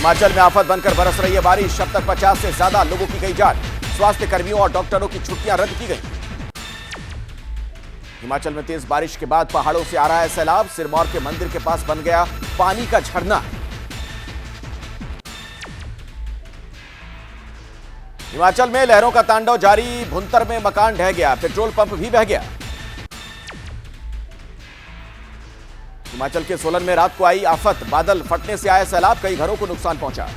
हिमाचल में आफत बनकर बरस रही है बारिश। अब तक 50 से ज्यादा लोगों की गई जान। स्वास्थ्य कर्मियों और डॉक्टरों की छुट्टियां रद्द की गई। हिमाचल में तेज बारिश के बाद पहाड़ों से आ रहा है सैलाब। सिरमौर के मंदिर के पास बन गया पानी का झरना। हिमाचल में लहरों का तांडव जारी। भुंतर में मकान ढह गया, पेट्रोल पंप भी बह गया। हिमाचल के सोलन में रात को आई आफत। बादल फटने से आया सैलाब, कई घरों को नुकसान पहुंचा।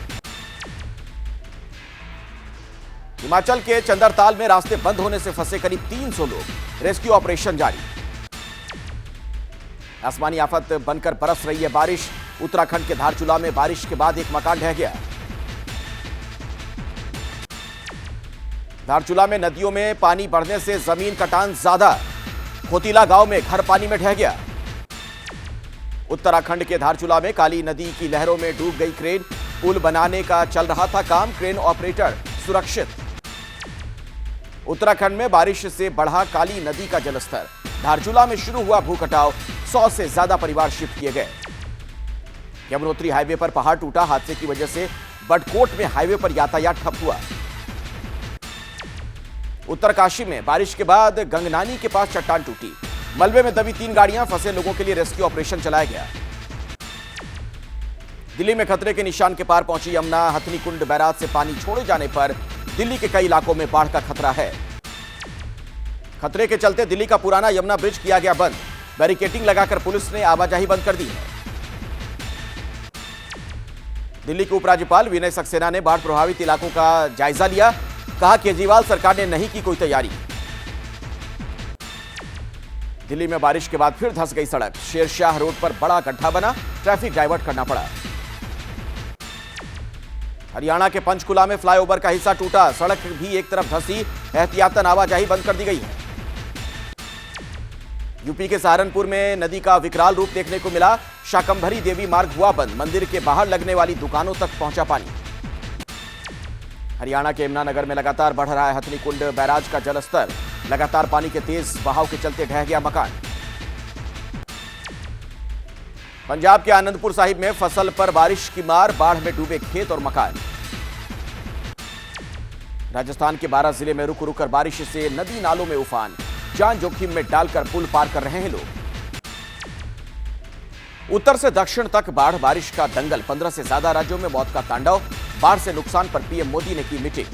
हिमाचल के चंदरताल में रास्ते बंद होने से फंसे करीब 300 लोग। रेस्क्यू ऑपरेशन जारी। आसमानी आफत बनकर बरस रही है बारिश। उत्तराखंड के धारचूला में बारिश के बाद एक मकान ढह गया। धारचूला में नदियों में पानी बढ़ने से जमीन कटान ज्यादा। खोतीला गांव में घर पानी में ढह गया। उत्तराखंड के धारचूला में काली नदी की लहरों में डूब गई क्रेन। पुल बनाने का चल रहा था काम, क्रेन ऑपरेटर सुरक्षित। उत्तराखंड में बारिश से बढ़ा काली नदी का जलस्तर। धारचूला में शुरू हुआ भूकटाव, 100 से ज्यादा परिवार शिफ्ट किए गए। यमुनोत्री हाईवे पर पहाड़ टूटा। हादसे की वजह से बडकोट में हाईवे पर यातायात ठप हुआ। उत्तरकाशी में बारिश के बाद गंगनानी के पास चट्टान टूटी। मलबे में दबी 3 गाड़ियां। फंसे लोगों के लिए रेस्क्यू ऑपरेशन चलाया गया। दिल्ली में खतरे के निशान के पार पहुंची यमुना। हथनीकुंड बैराज से पानी छोड़े जाने पर दिल्ली के कई इलाकों में बाढ़ का खतरा है। खतरे के चलते दिल्ली का पुराना यमुना ब्रिज किया गया बंद। बैरिकेडिंग लगाकर पुलिस ने आवाजाही बंद कर दी है। दिल्ली के उपराज्यपाल विनय सक्सेना ने बाढ़ प्रभावित इलाकों का जायजा लिया। कहा केजरीवाल सरकार ने नहीं की कोई तैयारी। दिल्ली में बारिश के बाद फिर धंस गई सड़क। शेरशाह रोड पर बड़ा गड्ढा बना, ट्रैफिक डाइवर्ट करना पड़ा। हरियाणा के पंचकुला में फ्लाईओवर का हिस्सा टूटा। सड़क भी एक तरफ धंसी, एहतियातन आवाजाही बंद कर दी गई है। यूपी के सहारनपुर में नदी का विकराल रूप देखने को मिला। शाकंभरी देवी मार्ग हुआ बंद। मंदिर के बाहर लगने वाली दुकानों तक पहुंचा पानी। हरियाणा के यमुनानगर में लगातार बढ़ रहा है हथनीकुंड बैराज का जलस्तर। लगातार पानी के तेज बहाव के चलते ढह गया मकान। पंजाब के आनंदपुर साहिब में फसल पर बारिश की मार। बाढ़ में डूबे खेत और मकान। राजस्थान के 12 जिले में रुक रुक कर बारिश से नदी नालों में उफान। जान जोखिम में डालकर पुल पार कर रहे हैं लोग। उत्तर से दक्षिण तक बाढ़ बारिश का दंगल। 15 से ज्यादा राज्यों में मौत का तांडव। बाढ़ से नुकसान पर पीएम मोदी ने की मीटिंग।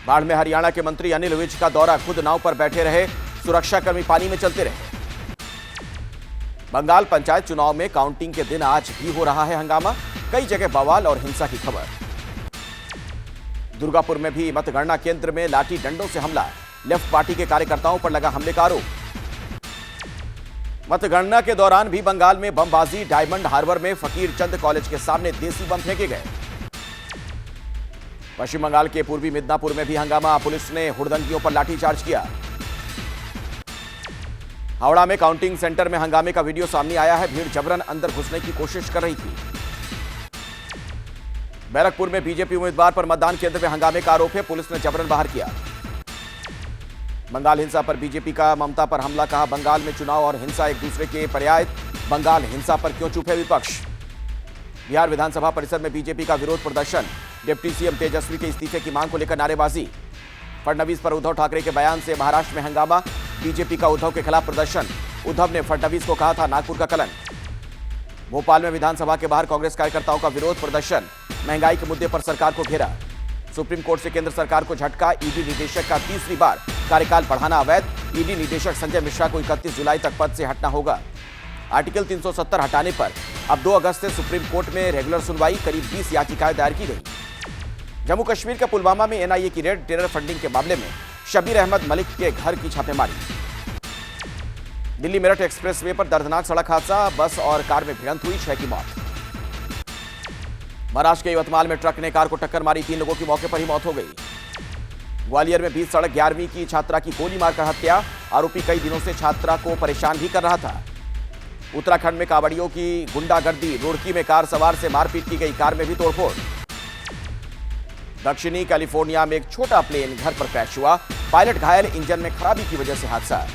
बाढ़ में हरियाणा के मंत्री अनिल विज का दौरा। खुद नाव पर बैठे रहे, सुरक्षाकर्मी पानी में चलते रहे। बंगाल पंचायत चुनाव में काउंटिंग के दिन आज भी हो रहा है हंगामा। कई जगह बवाल और हिंसा की खबर। दुर्गापुर में भी मतगणना केंद्र में लाठी डंडों से हमला। लेफ्ट पार्टी के कार्यकर्ताओं पर लगा हमले का आरोप। मतगणना के दौरान भी बंगाल में बमबाजी। डायमंड हार्बर में फकीर चंद कॉलेज के सामने देसी बम फेंके गए। पश्चिम बंगाल के पूर्वी मिदनापुर में भी हंगामा। पुलिस ने हुड़दंगियों पर लाठीचार्ज किया। हावड़ा में काउंटिंग सेंटर में हंगामे का वीडियो सामने आया है। भीड़ जबरन अंदर घुसने की कोशिश कर रही थी। बैरकपुर में बीजेपी उम्मीदवार पर मतदान केंद्र में हंगामे का आरोप है। पुलिस ने जबरन बाहर किया। बंगाल हिंसा पर बीजेपी का ममता पर हमला। कहा बंगाल में चुनाव और हिंसा एक दूसरे के पर्याय। बंगाल हिंसा पर क्यों चुप है विपक्ष। बिहार विधानसभा परिसर में बीजेपी का विरोध प्रदर्शन। डिप्टी सीएम तेजस्वी के इस्तीफे की मांग को लेकर नारेबाजी। फडणवीस पर उद्धव ठाकरे के बयान से महाराष्ट्र में हंगामा। बीजेपी का उद्धव के खिलाफ प्रदर्शन। उद्धव ने फडणवीस को कहा था नागपुर का कलंक। भोपाल में विधानसभा के बाहर कांग्रेस कार्यकर्ताओं का विरोध प्रदर्शन। महंगाई के मुद्दे पर सरकार को घेरा। सुप्रीम कोर्ट से केंद्र सरकार को झटका। ईडी निदेशक का तीसरी बार कार्यकाल बढ़ाना अवैध। ईडी निदेशक संजय मिश्रा को 31 जुलाई तक पद से हटना होगा। आर्टिकल 370 हटाने पर अब 2 अगस्त से सुप्रीम कोर्ट में रेगुलर सुनवाई। करीब 20 याचिकाएं दायर की गई। जम्मू कश्मीर के पुलवामा में एनआईए की रेड। टेरर फंडिंग के मामले में शबीर अहमद मलिक के घर की छापेमारी। दिल्ली मेरठ एक्सप्रेसवे पर दर्दनाक सड़क हादसा। बस और कार में भिड़ंत हुई, 6 की मौत। महाराष्ट्र के यवतमाल में ट्रक ने कार को टक्कर मारी। 3 लोगों की मौके पर ही मौत हो गई। ग्वालियर में बीच सड़क 11वीं की छात्रा की गोली मारकर हत्या। आरोपी कई दिनों से छात्रा को परेशान भी कर रहा था। उत्तराखंड में कांवड़ियों की गुंडागर्दी। रुड़की में कार सवार से मारपीट की गई। कार में भी तोड़फोड़। दक्षिणी कैलिफोर्निया में एक छोटा प्लेन घर पर क्रैश हुआ। पायलट घायल। इंजन में खराबी की वजह से हादसा।